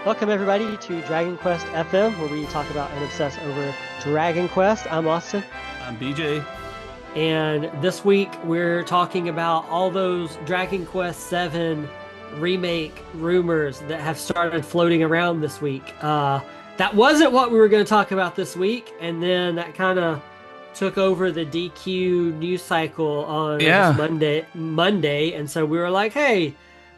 Welcome everybody to Dragon Quest FM, where we talk about and obsess over Dragon Quest. I'm Austin, I'm BJ. and this week we're talking about all those Dragon Quest 7 remake rumors that have started floating around this week. That wasn't what we were going to talk about this week, and then that kind of took over the DQ news cycle on, I guess, Yeah, Monday, and so we were like, hey,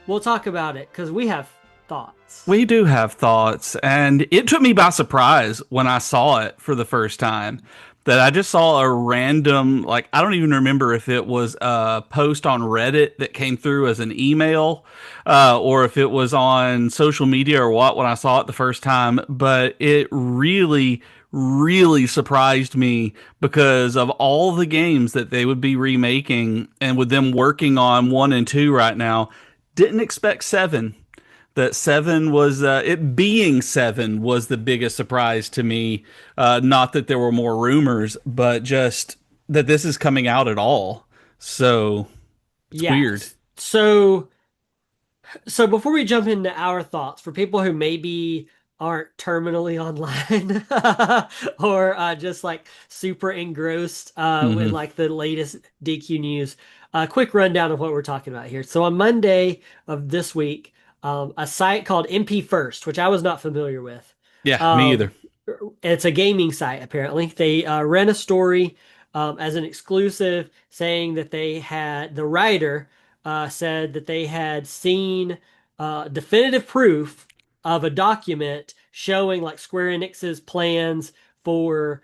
we'll talk about it because we have thoughts. we do have thoughts, and it took me by surprise when I saw it for the first time. That I just saw a random, like, I don't even remember if it was a post on Reddit that came through as an email, or if it was on social media or what when I saw it the first time. But it really surprised me because of all the games that they would be remaking and with them working on one and two right now. Didn't expect seven. That seven was it being seven was the biggest surprise to me. Not that there were more rumors, but just that this is coming out at all. So it's Yeah. weird. So before we jump into our thoughts, for people who maybe aren't terminally online or just like super engrossed with Hmm. like the latest DQ news, a quick rundown of what we're talking about here. So on Monday of this week, a site called MP First, which I was not familiar with. Yeah, me Um, either. it's a gaming site, apparently. They ran a story as an exclusive saying that they had the writer said that they had seen definitive proof of a document showing like Square Enix's plans for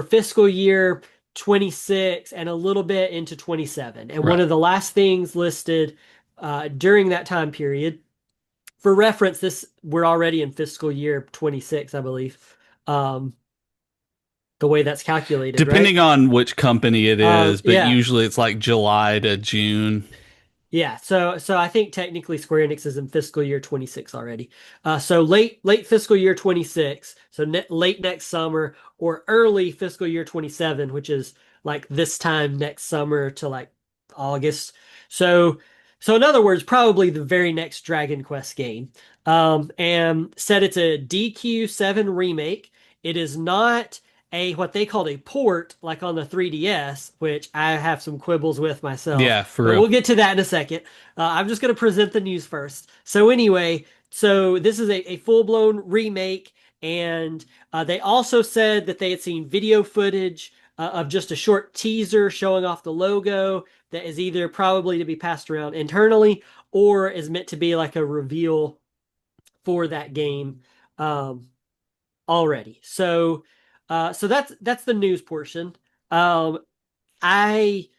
fiscal year 26 and a little bit into 27. And one Right. of the last things listed during that time period, for reference, this we're already in fiscal year 26, I believe. Um, the way that's calculated, right? Depending on which company it is, but Yeah, usually it's like July to June. yeah. So I think technically Square Enix is in fiscal year 26 already. So late fiscal year 26, so late next summer or early fiscal year 27, which is like this time next summer to like August. So so in other words, probably the very next Dragon Quest game. And said it's a DQ7 remake. It is not a what they called a port like on the 3DS, which I have some quibbles with myself. Yeah, for But real. we'll get to that in a second. I'm just going to present the news first. So anyway, so this is a full-blown remake, and they also said that they had seen video footage of just a short teaser showing off the logo that is either probably to be passed around internally or is meant to be like a reveal for that game um, already. So that's the news portion. Um, I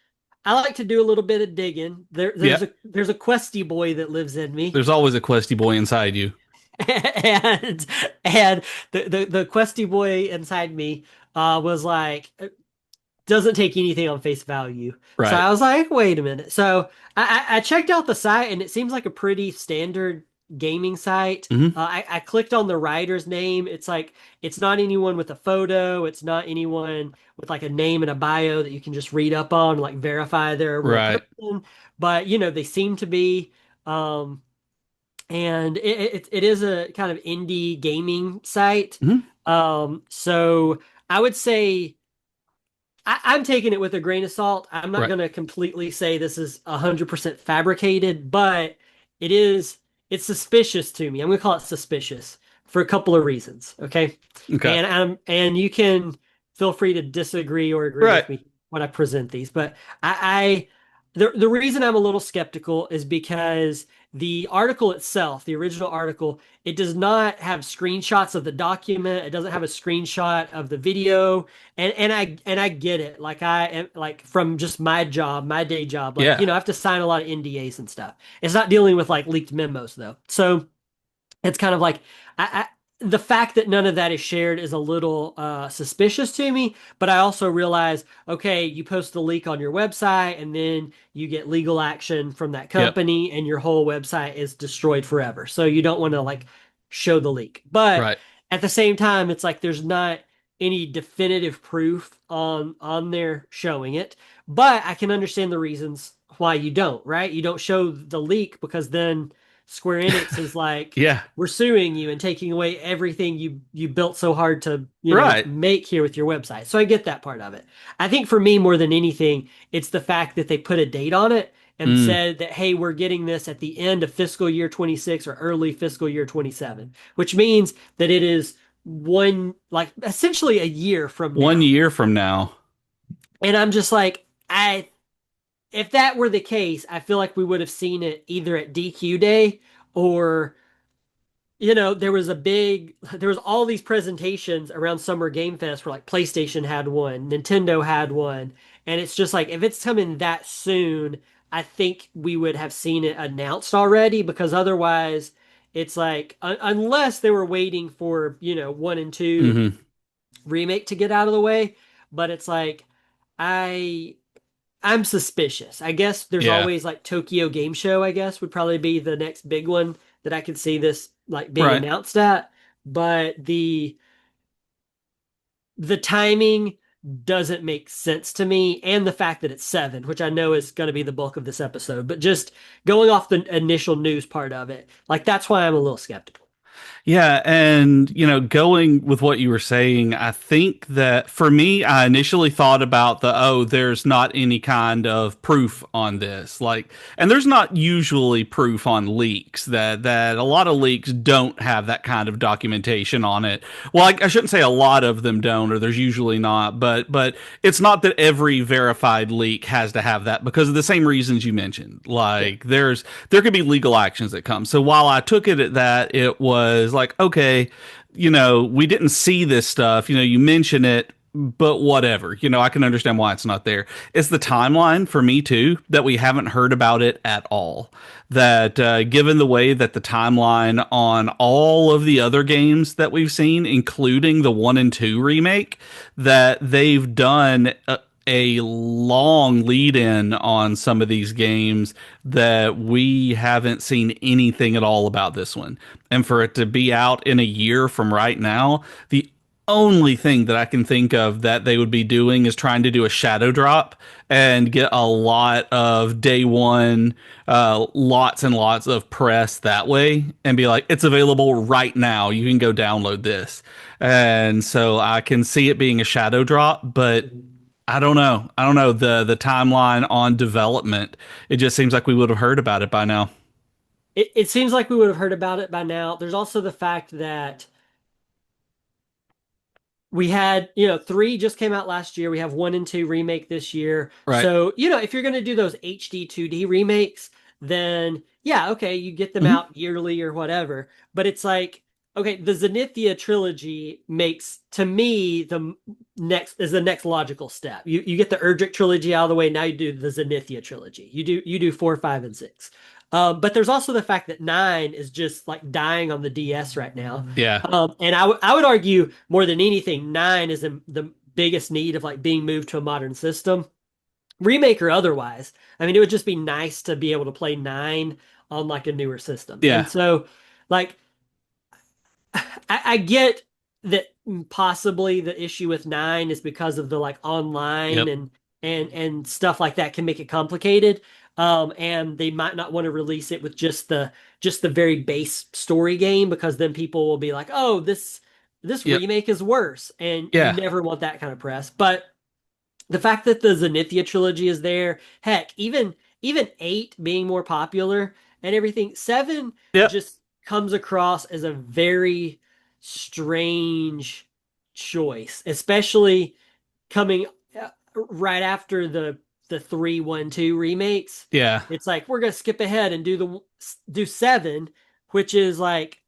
I like to do a little bit of digging. Yeah. There's a questy boy that lives in me, There's always a questy boy inside you. and and the questy boy inside me was like doesn't take anything on face value. So Right. I was like, wait a minute. So I checked out the site, and it seems like a pretty standard gaming site. Hmm. I clicked on the writer's name. It's like it's not anyone with a photo. It's not anyone with like a name and a bio that you can just read up on, like verify they're a real Right. person. But you know, they seem to be. Um, and it is a kind of indie gaming site. Hmm. So I would say. I'm taking it with a grain of salt. I'm not Right. going to completely say this is 100% fabricated, but it is, it's suspicious to me. I'm going to call it suspicious for a couple of reasons. Okay. Okay. And you can feel free to disagree or agree Right. with me when I present these, but the reason I'm a little skeptical is because the article itself, the original article, it does not have screenshots of the document. It doesn't have a screenshot of the video. And I get it. Like I am like from just my job, my day job, like, Yeah. I have to sign a lot of NDAs and stuff. It's not dealing with like leaked memos though. So it's kind of like I the fact that none of that is shared is a little suspicious to me, but I also realize, okay, you post the leak on your website and then you get legal action from that Yep. company and your whole website is destroyed forever. So you don't want to like show the leak. But Right. at the same time, it's like there's not any definitive proof on there showing it. But I can understand the reasons why you don't, right? You don't show the leak because then Square Enix is like, Yeah. we're suing you and taking away everything you built so hard to, Right. make here with your website. So I get that part of it. I think for me, more than anything, it's the fact that they put a date on it and Mm. said that, hey, we're getting this at the end of fiscal year 26 or early fiscal year 27, which means that it is one, like essentially a year from One now. year from now. And I'm just like, if that were the case, I feel like we would have seen it either at DQ Day or, there was all these presentations around Summer Game Fest where like PlayStation had one, Nintendo had one, and it's just like if it's coming that soon, I think we would have seen it announced already because otherwise it's like unless they were waiting for, one and two Hmm. remake to get out of the way, but it's like I I'm suspicious. I guess there's Yeah. always like Tokyo Game Show, I guess would probably be the next big one that I could see this like being Right. announced at. But the timing doesn't make sense to me, and the fact that it's seven, which I know is going to be the bulk of this episode, but just going off the initial news part of it, like that's why I'm a little skeptical. Yeah, and going with what you were saying, I think that for me, I initially thought about there's not any kind of proof on this. Like, and there's not usually proof on leaks that a lot of leaks don't have that kind of documentation on it. Well, I shouldn't say a lot of them don't, or there's usually not, but it's not that every verified leak has to have that because of the same reasons you mentioned. Yeah. Like, there could be legal actions that come. So while I took it at that, it was like, okay, we didn't see this stuff. You mention it, but whatever. I can understand why it's not there. It's the timeline for me too that we haven't heard about it at all. That given the way that the timeline on all of the other games that we've seen, including the 1 and 2 remake, that they've done a long lead in on some of these games that we haven't seen anything at all about this one. And for it to be out in a year from right now, the only thing that I can think of that they would be doing is trying to do a shadow drop and get a lot of day one, lots and lots of press that way and be like, it's available right now. You can go download this. And so I can see it being a shadow drop, but I don't know. I don't know the timeline on development. It just seems like we would have heard about it by now. It seems like we would have heard about it by now. There's also the fact that we had, three just came out last year. We have 1 and 2 remake this year. Right. So, if you're going to do those HD 2D remakes, then yeah, okay, you get them Hmm. out yearly or whatever. But it's like, okay, the Zenithia trilogy makes to me the next logical step. You get the Erdrick trilogy out of the way. Now you do the Zenithia trilogy. You do 4, 5, and 6. But there's also the fact that 9 is just like dying on the DS right now. Yeah. And I would argue more than anything, 9 is in the biggest need of like being moved to a modern system, remake or otherwise. I mean, it would just be nice to be able to play 9 on like a newer system. And Yeah. so, like, I get that possibly the issue with 9 is because of the like online Yep. and stuff like that can make it complicated. And they might not want to release it with just the very base story game because then people will be like, "Oh, this Yep. remake is worse," and you Yeah. never want that kind of press. But the fact that the Zenithia trilogy is there, heck, even 8 being more popular and everything, 7 Yep. just comes across as a very strange choice, especially coming right after the 3, 1, 2 remakes. Yeah. It's like we're gonna skip ahead and do 7, which is like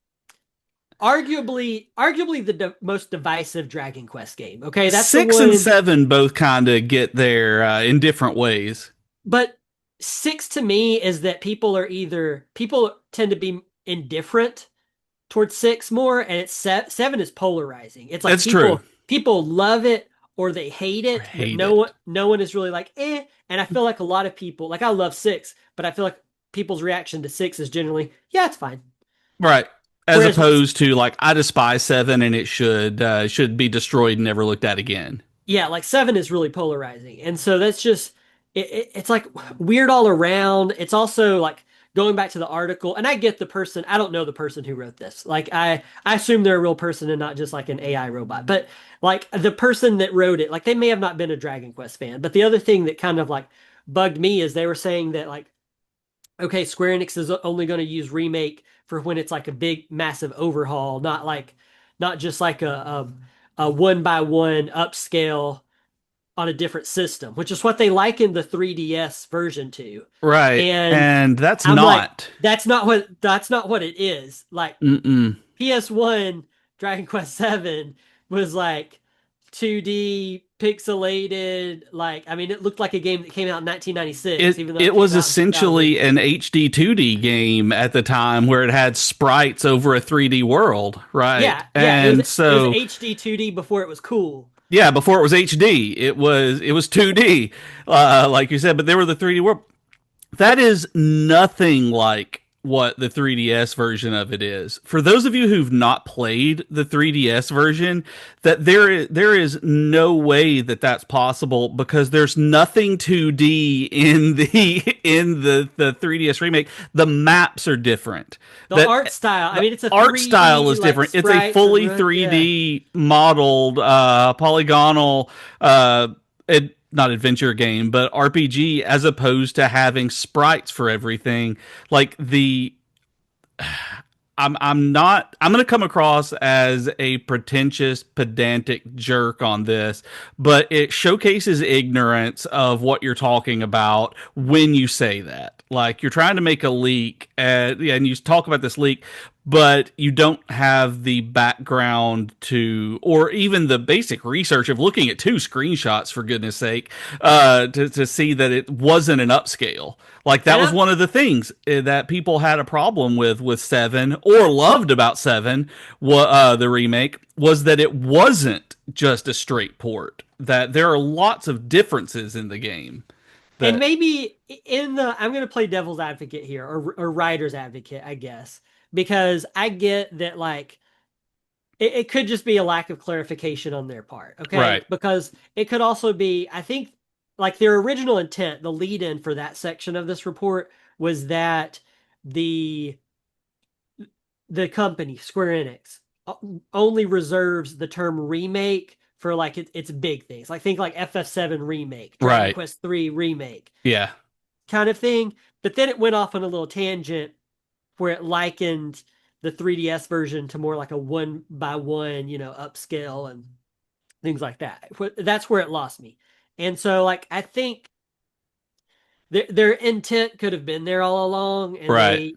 arguably the most divisive Dragon Quest game. Okay, that's the 6 and one. 7 both kind of get there in different ways. But 6 to me is that people tend to be indifferent towards 6 more, and 7 is polarizing. It's like That's true. people love it or they hate I it, but hate no it. one is really like eh. And I feel like a lot of people, like I love 6, but I feel like people's reaction to 6 is generally yeah, it's fine. Right. As Whereas with opposed to like I despise 7 and it should be destroyed and never looked at again. yeah, like 7 is really polarizing. And so that's just it's like weird all around. It's also like going back to the article, and I get the person, I don't know the person who wrote this. Like I assume they're a real person and not just like an AI robot. But like the person that wrote it, like they may have not been a Dragon Quest fan. But the other thing that kind of like bugged me is they were saying that like, okay, Square Enix is only going to use Remake for when it's like a big massive overhaul, not just like a one by one upscale on a different system, which is what they likened the 3DS version to. Right. And And that's I'm like, not. that's not what it is. Like Mm-mm. PS1 Dragon Quest 7 was like 2D pixelated. Like, I mean, it looked like a game that came out in 1996, It even though it it came was out in 2000. essentially an HD 2D game at the time where it had sprites over a 3D world, right? Yeah, yeah, And it was so HD 2D before it was cool. yeah, before it was HD, it was 2D, like you said, but there were the 3D world. That is nothing like what the 3DS version of it is. For those of you who've not played the 3DS version, that there is no way that that's possible because there's nothing 2D in the in the 3DS remake. The maps are different. The art That style, I the mean, it's a art style 3D is like different. It's a sprites and fully run. Yeah. 3D modeled polygonal not adventure game, but RPG as opposed to having sprites for everything. Like the I'm not I'm going to come across as a pretentious pedantic jerk on this, but it showcases ignorance of what you're talking about when you say that. Like you're trying to make a leak and you talk about this leak, but you don't have the background to or even the basic research of looking at two screenshots for goodness sake to see that it wasn't an upscale. Like that And was I'm one of the things that people had a problem with Seven or loved about Seven. The remake was that it wasn't just a straight port. That there are lots of differences in the game. and That maybe in the I'm going to play devil's advocate here, or writer's advocate, I guess, because I get that like it could just be a lack of clarification on their part, okay? right, Because it could also be, I think, like their original intent, the lead in for that section of this report was that the the company Square Enix only reserves the term remake for like its big things. Like think like FF7 remake, Dragon right, Quest 3 remake yeah, kind of thing. But then it went off on a little tangent where it likened the 3DS version to more like a one by one, upscale and things like that. That's where it lost me. And so like I think their intent could have been there all along, and right, they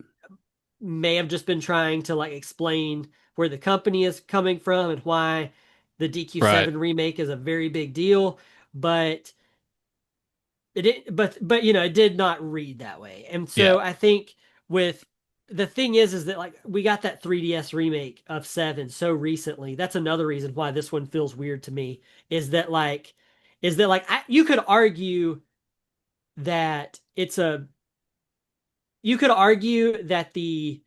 may have just been trying to like explain where the company is coming from and why the right, DQ7 remake is a very big deal, but but it did not read that way. And yeah, so I think with the thing is that like we got that 3DS remake of 7 so recently. That's another reason why this one feels weird to me is that like you could argue that you could argue that the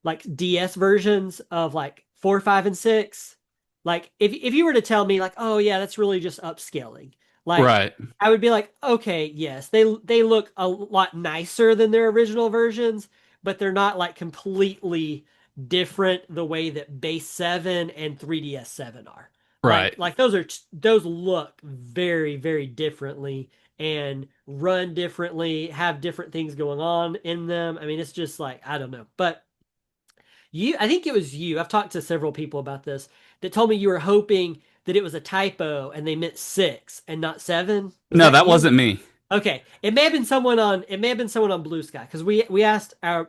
like DS versions of like 4, 5, and 6. Like if you were to tell me like, oh yeah, that's really just upscaling, like right, I would be like, okay, yes, they look a lot nicer than their original versions, but they're not like completely different the way that base 7 and 3DS 7 are. Like right, like those look very, very differently and run differently, have different things going on in them. I mean, it's just like I don't know. But I think it was you. I've talked to several people about this that told me you were hoping that it was a typo and they meant 6 and not 7. Was no, that that you? wasn't me. Okay, it may have been someone on Blue Sky because we asked our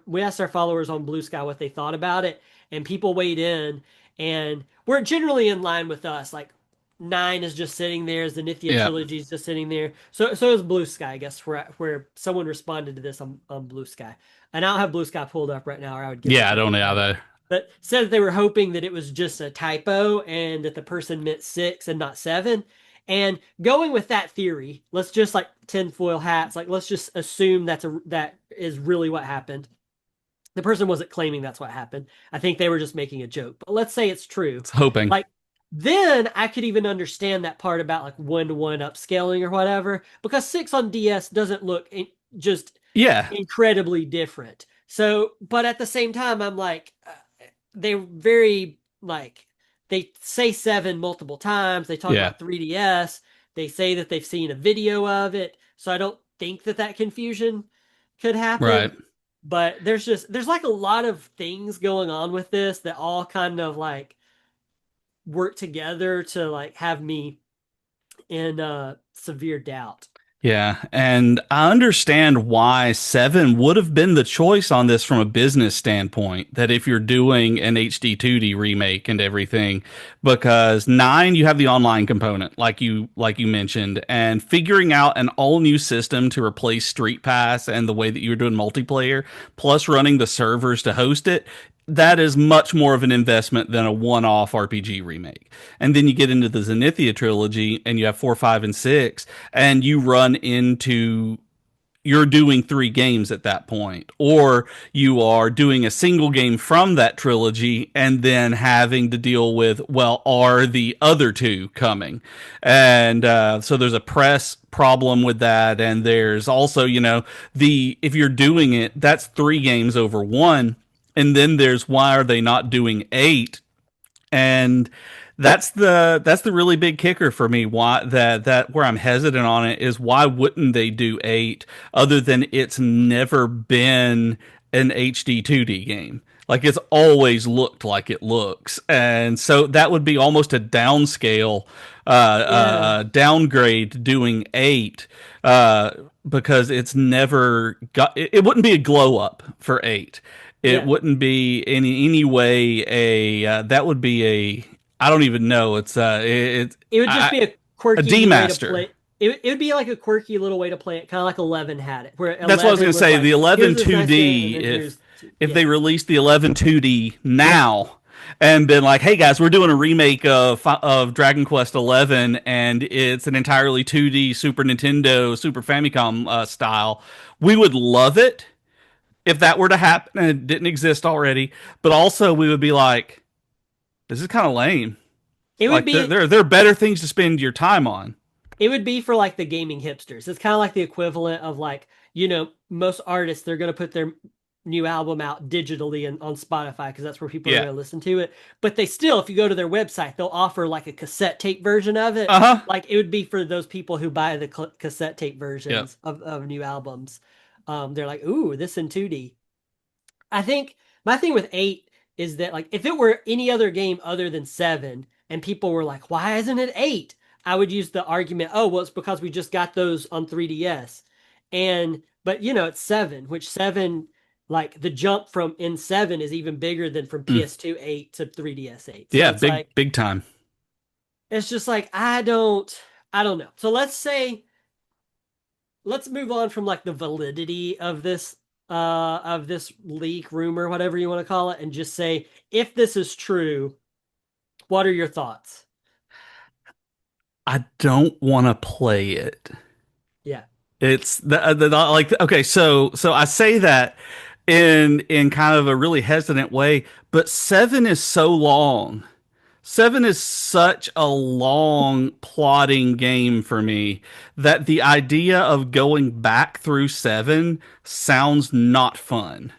followers on Blue Sky what they thought about it, and people weighed in, and we're generally in line with us. Like 9 is just sitting there, as the Nithya Yeah, trilogy is just sitting there. So is Blue Sky, I guess, where someone responded to this on Blue Sky, and I don't have Blue Sky pulled up right now, or I would give the yeah, I don't company know credit. that. But said that they were hoping that it was just a typo and that the person meant 6 and not 7. And going with that theory, let's just like tinfoil hats, like let's just assume that is really what happened. The person wasn't claiming that's what happened. I think they were just making a joke. But let's say it's true. It's hoping. Like then I could even understand that part about like 1-to-1 upscaling or whatever, because 6 on DS doesn't look just Yeah, incredibly different. So, but at the same time, I'm like, they're very like they say seven multiple times. They talk Yeah, about 3DS. They say that they've seen a video of it. So I don't think that that confusion could right. happen. But there's like a lot of things going on with this that all kind of like work together to like have me in severe doubt. Yeah, and I understand why 7 would have been the choice on this from a business standpoint. That if you're doing an HD 2D remake and everything, because 9 you have the online component, like you mentioned, and figuring out an all new system to replace Street Pass and the way that you were doing multiplayer, plus running the servers to host it. That is much more of an investment than a one-off RPG remake. And then you get into the Zenithia trilogy, and you have 4, 5, and 6, and you run into you're doing 3 games at that point, or you are doing a single game from that trilogy and then having to deal with, well, are the other two coming? And so there's a press problem with that, and there's also, the if you're doing it, that's 3 games over one, and then there's why are they not doing 8? And that's the really big kicker for me. Why that where I'm hesitant on it is, why wouldn't they do 8, other than it's never been an HD 2D game. Like, it's always looked like it looks, and so that would be almost a downscale, Yeah. downgrade doing 8, uh, because it's never got. It wouldn't be a glow up for 8. It Yeah. wouldn't be any way a that would be a, I don't even know. It's It would just be a a quirky way to demaster. play. It would be like a quirky little way to play it, kind of like 11 had it, where That's what I was going 11 to was say. The like, 11 here's this nice game, and 2D, then here's, if they yeah, released the 11 2D now and been like, "Hey guys, we're doing a remake of Dragon Quest 11, and it's an entirely 2D Super Nintendo, Super Famicom style," we would love it if that were to happen and it didn't exist already. But also, we would be like, "This is kind of lame." it would Like, be there are better things to spend your time on. it would be for like the gaming hipsters. It's kind of like the equivalent of like, most artists, they're going to put their new album out digitally and on Spotify because that's where people are Yeah. going to listen to it. But they still, if you go to their website, they'll offer like a cassette tape version of it. Uh huh. Like it would be for those people who buy the cassette tape Yep. versions of new albums. They're like, ooh, this in 2D. I think my thing with 8 is that like if it were any other game other than 7 and people were like, "Why isn't it 8?" I would use the argument, "Oh, well, it's because we just got those on 3DS." And but it's 7, which 7 like the jump from in 7 is even bigger than from Mm. PS2 8 to 3DS 8. So Yeah. it's Big like big time. it's just like I don't know. So let's move on from like the validity of this leak, rumor, whatever you want to call it, and just say, if this is true, what are your thoughts? I don't want to play it. Yeah. It's like, okay, so I say that in kind of a really hesitant way, but 7 is so long. 7 is such a long plotting game for me that the idea of going back through 7 sounds not fun.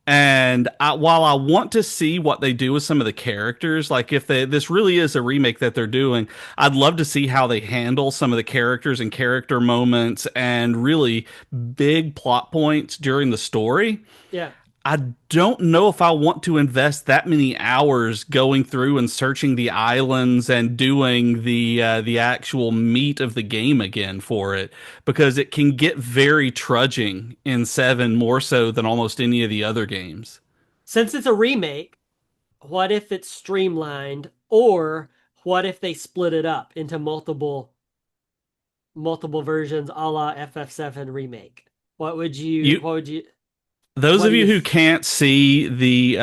And while I want to see what they do with some of the characters, like if this really is a remake that they're doing, I'd love to see how they handle some of the characters and character moments and really big plot points during the story. Yeah. I don't know if I want to invest that many hours going through and searching the islands and doing the actual meat of the game again for it, because it can get very trudging in 7, more so than almost any of the other games. Since it's a remake, what if it's streamlined, or what if they split it up into multiple versions, a la FF7 remake? You What would you Those what of do you you who can't see the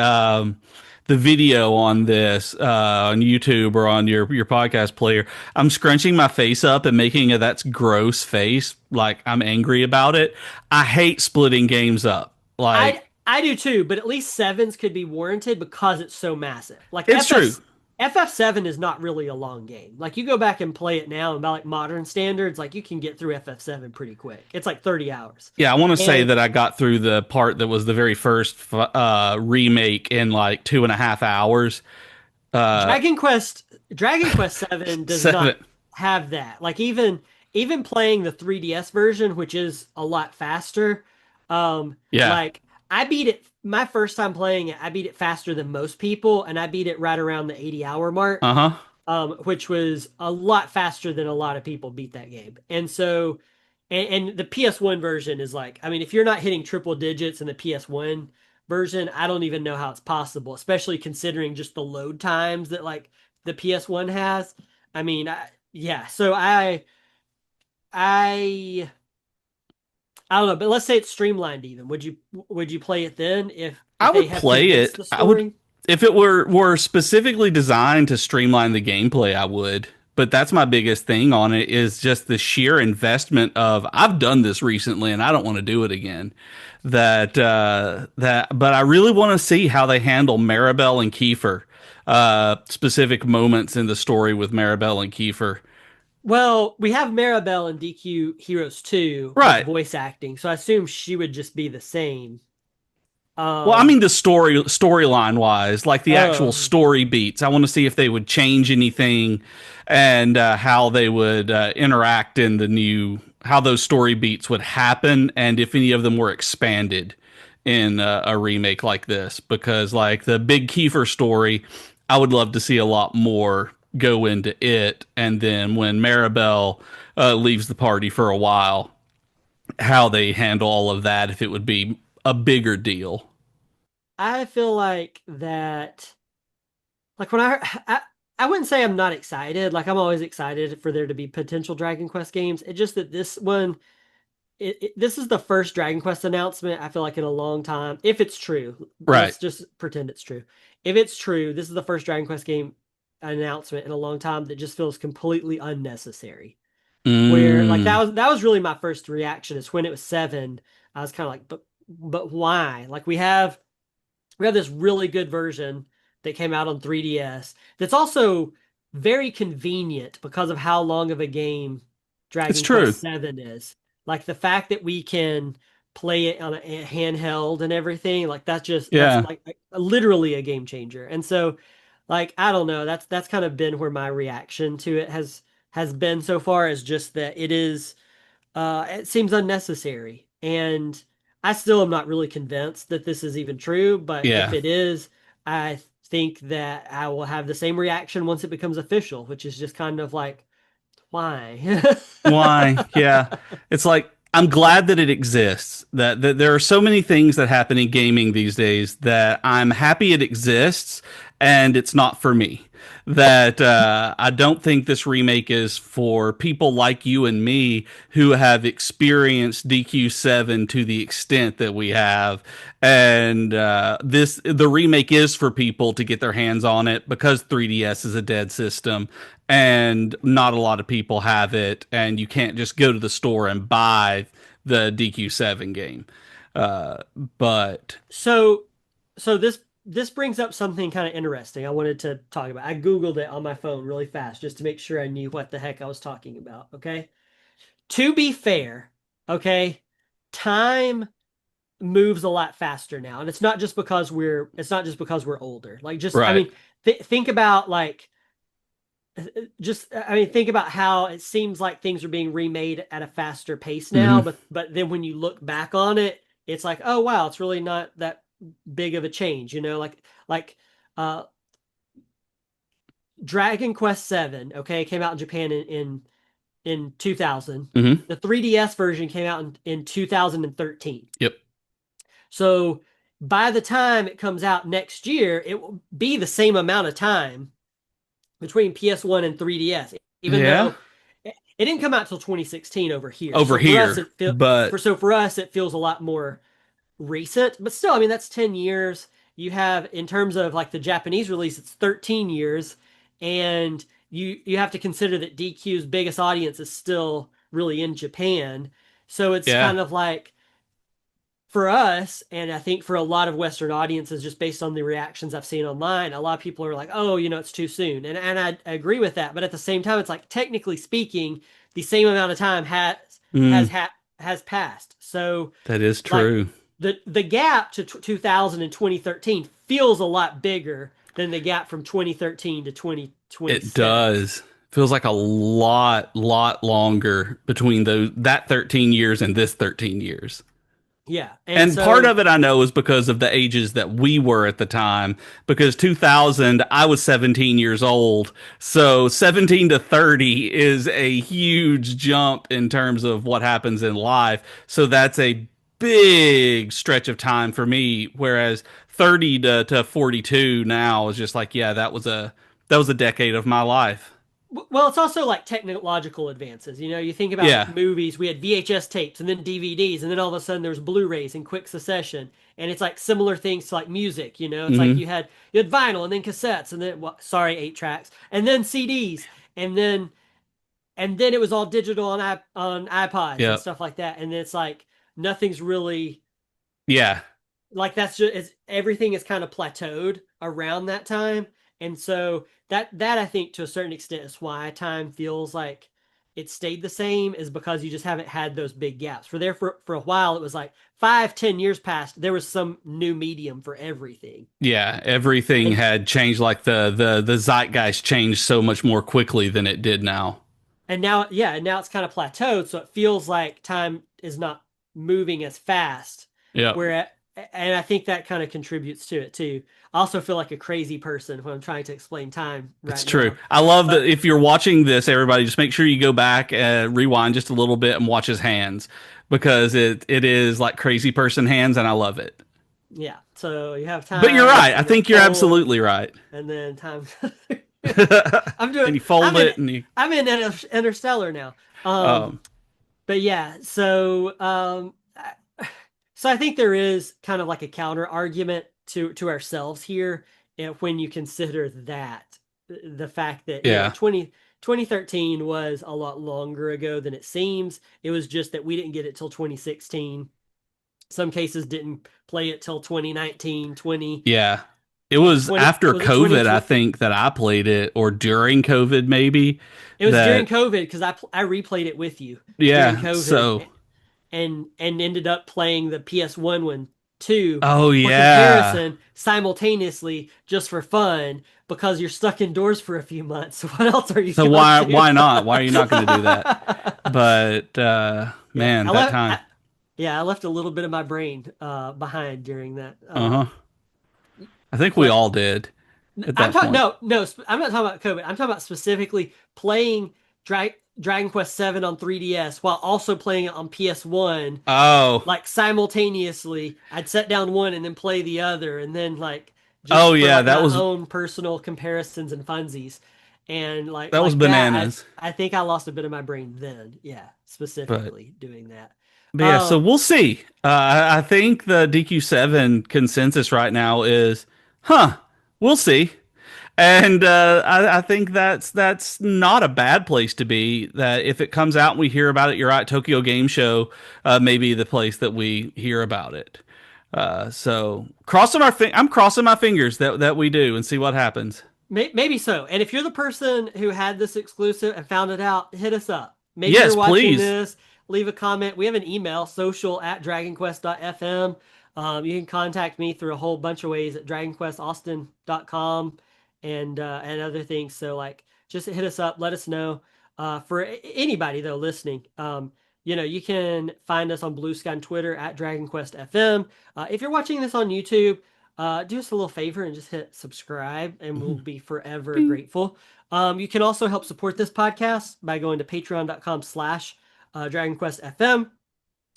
video on this on YouTube or on your podcast player, I'm scrunching my face up and making a that's gross face, like I'm angry about it. I hate splitting games up. I Like, I do too, but at least sevens could be warranted because it's so massive. Like it's FF true. FF7 is not really a long game. Like you go back and play it now, and by like modern standards, like you can get through FF7 pretty quick. It's like 30 hours. Yeah, I want to say And that I got through the part that was the very first remake in like 2.5 hours. Uh, Dragon Quest Dragon Quest 7 does seven. not have that. Like even playing the 3DS version, which is a lot faster, Yeah. like I beat it my first time playing it, I beat it faster than most people, and I beat it right around the 80-hour mark, Uh huh. which was a lot faster than a lot of people beat that game. And so, and the PS1 version is like, I mean, if you're not hitting triple digits in the PS1 version, I don't even know how it's possible, especially considering just the load times that like the PS1 has. I mean, yeah, so I I don't know, but let's say it's streamlined even. Would you play it then I if they would have play condensed it. the I would story? if it were specifically designed to streamline the gameplay, I would. But that's my biggest thing on it is just the sheer investment of I've done this recently and I don't want to do it again. But I really want to see how they handle Maribel and Kiefer. Specific moments in the story with Maribel and Kiefer. Well, we have Maribel in DQ Heroes 2 with Right. voice acting, so I assume she would just be the same. Well, I mean Um, the storyline wise, like the actual oh, story beats. I want to see if they would change anything and how they would interact in the new, how those story beats would happen, and if any of them were expanded in a remake like this. Because like the Big Kiefer story, I would love to see a lot more go into it, and then when Maribel leaves the party for a while, how they handle all of that, if it would be a bigger deal. I feel like that, like when I wouldn't say I'm not excited. Like I'm always excited for there to be potential Dragon Quest games. It's just that this one, this is the first Dragon Quest announcement I feel like in a long time. If it's true, Right. let's just pretend it's true. If it's true, this is the first Dragon Quest game announcement in a long time that just feels completely unnecessary. Where like Mm, that was really my first reaction is when it was 7. I was kind of like, but why? Like we have this really good version that came out on 3DS that's also very convenient because of how long of a game it's Dragon true. Quest 7 is. Like the fact that we can play it on a handheld and everything, like that's Yeah. like literally a game changer. And so like I don't know, that's kind of been where my reaction to it has been so far, is just that it seems unnecessary. And I still am not really convinced that this is even true, but if Yeah. it is, I think that I will have the same reaction once it becomes official, which is just kind of like, why? Why? Yeah. It's like I'm glad that it exists. That there are so many things that happen in gaming these days that I'm happy it exists and it's not for me. That I don't think this remake is for people like you and me who have experienced DQ7 to the extent that we have. And the remake is for people to get their hands on it because 3DS is a dead system and not a lot of people have it, and you can't just go to the store and buy the DQ7 game. Uh, but So, so this brings up something kind of interesting I wanted to talk about. I Googled it on my phone really fast just to make sure I knew what the heck I was talking about. Okay. To be fair, okay, time moves a lot faster now, and it's not just because we're older. Like just I right. mean, think about like just I mean think about how it seems like things are being remade at a faster pace now, Hmm. but then when you look back on it, it's like, oh wow, it's really not that big of a change, like uh Dragon Quest 7, okay, came out in Japan in 2000. Hmm. The 3DS version came out in 2013. Yep. So by the time it comes out next year, it will be the same amount of time between PS1 and 3DS, even Yeah. though it didn't come out till 2016 over here. Over So for us, here, but for us it feels a lot more recent. But still, I mean that's 10 years. You have in terms of like the Japanese release, it's 13 years, and you have to consider that DQ's biggest audience is still really in Japan. So it's yeah. kind of like for us, and I think for a lot of Western audiences, just based on the reactions I've seen online, a lot of people are like, "Oh, it's too soon," and I agree with that. But at the same time, it's like technically speaking, the same amount of time has Mm, ha has passed. So, that is like true. the gap to 2000 and 2013 feels a lot bigger than the gap from 2013 to It 2026. does. Feels like a lot longer between those that 13 years and this 13 years. Yeah, and And part so of it I know is because of the ages that we were at the time. Because 2000, I was 17 years old. So 17 to 30 is a huge jump in terms of what happens in life. So that's a big stretch of time for me. Whereas 30 to 42 now is just like, yeah, that was a decade of my life. well, it's also like technological advances. You think about Yeah. movies, we had VHS tapes and then DVDs, and then all of a sudden there's Blu-rays in quick succession. And it's like similar things to like music, it's like Hmm. you had vinyl and then cassettes and then well, sorry, 8 tracks, and then CDs, and then it was all digital on iPods and Yep. stuff like that. And it's like nothing's really Yeah. like that's just everything is kind of plateaued around that time. And so that I think to a certain extent is why time feels like it stayed the same, is because you just haven't had those big gaps. For a while it was like 5-10 years past, there was some new medium for everything. Yeah, everything and had changed. Like the zeitgeist changed so much more quickly than it did now. and now, yeah, and now it's kind of plateaued, so it feels like time is not moving as fast. Yep, Where and I think that kind of contributes to it too. I also feel like a crazy person when I'm trying to explain time it's right true. now. I love that But if you're watching this, everybody just make sure you go back and rewind just a little bit and watch his hands because it is like crazy person hands, and I love it. yeah, so you have But you're time right. I and then think you're fold absolutely right. and then time. I'm And doing. you fold it, and you I'm in Interstellar now. um But yeah, so I think there is kind of like a counter argument to ourselves here, when you consider that the fact that yeah. 2013 was a lot longer ago than it seems. It was just that we didn't get it till 2016. Some cases didn't play it till 2019, 20 Yeah. It was 20, after was it COVID, I 2020? think, that I played it, or during COVID, maybe. It was during That, COVID because I replayed it with you during yeah. COVID, So, and ended up playing the PS1 too oh, for yeah. comparison simultaneously just for fun, because you're stuck indoors for a few months. So what else are you So, gonna do? why not? Why are you not going to do that? But, Yeah, man, that time. I left a little bit of my brain behind during that Uh huh. I think we play. all did at I'm that talking point. no, no. I'm not talking about COVID. I'm talking about specifically playing Dragon Quest 7 on 3DS while also playing it on PS1, Oh, like simultaneously. I'd set down one and then play the other, and then like oh, just for yeah. like That my was, own personal comparisons and funsies, and like that was like that. bananas. I think I lost a bit of my brain then. Yeah, But, specifically doing that. but yeah, so Um, we'll see. I think the DQ7 consensus right now is, huh, we'll see. And I think that's not a bad place to be. That if it comes out and we hear about it, you're right. Tokyo Game Show may be the place that we hear about it. So I'm crossing my fingers that we do and see what happens. Maybe so. And if you're the person who had this exclusive and found it out, hit us up. Maybe you're Yes, watching please. this, leave a comment. We have an email, social@dragonquest.fm. You can contact me through a whole bunch of ways at dragonquestaustin.com and other things. So like just hit us up, let us know. For anybody though listening, you can find us on Blue Sky and Twitter at DragonQuestFM. If you're watching this on YouTube, do us a little favor and just hit subscribe, and we'll be forever Bing. grateful. You can also help support this podcast by going to patreon.com/, Dragon Quest FM.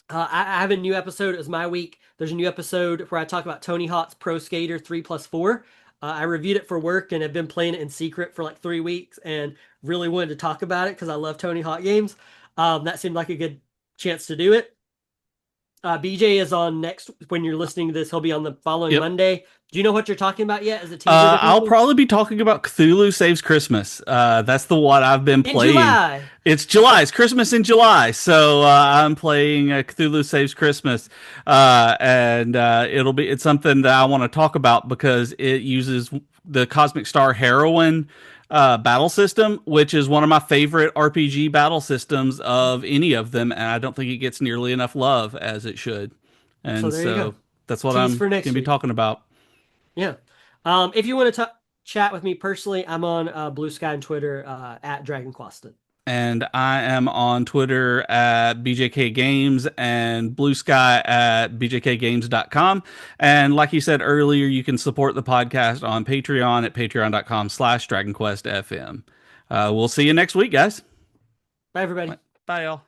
I have a new episode. It was my week. There's a new episode where I talk about Tony Hawk's Pro Skater 3+4. I reviewed it for work and have been playing it in secret for like 3 weeks and really wanted to talk about it because I love Tony Hawk games. That seemed like a good chance to do it. BJ is on next. When you're listening to this, he'll be on the following Yep. Monday. Do you know what you're talking about yet? As a teaser to I'll people probably be talking about Cthulhu Saves Christmas. That's the one I've been in playing. July. It's July. It's Christmas in July, so I'm playing Cthulhu Saves Christmas, and it's something that I want to talk about because it uses the Cosmic Star Heroine battle system, which is one of my favorite RPG battle systems of any of them, and I don't think it gets nearly enough love as it should. So And there you go. so that's what Tease I'm for going next to be week. talking about. Yeah. If you want to chat with me personally, I'm on Blue Sky and Twitter at Dragon Quaston. And I am on Twitter at BJK Games and Blue Sky at bjkgames.com. And like you said earlier, you can support the podcast on Patreon at patreon.com/DragonQuestFM. We'll see you next week, guys. Bye, everybody. Bye, y'all.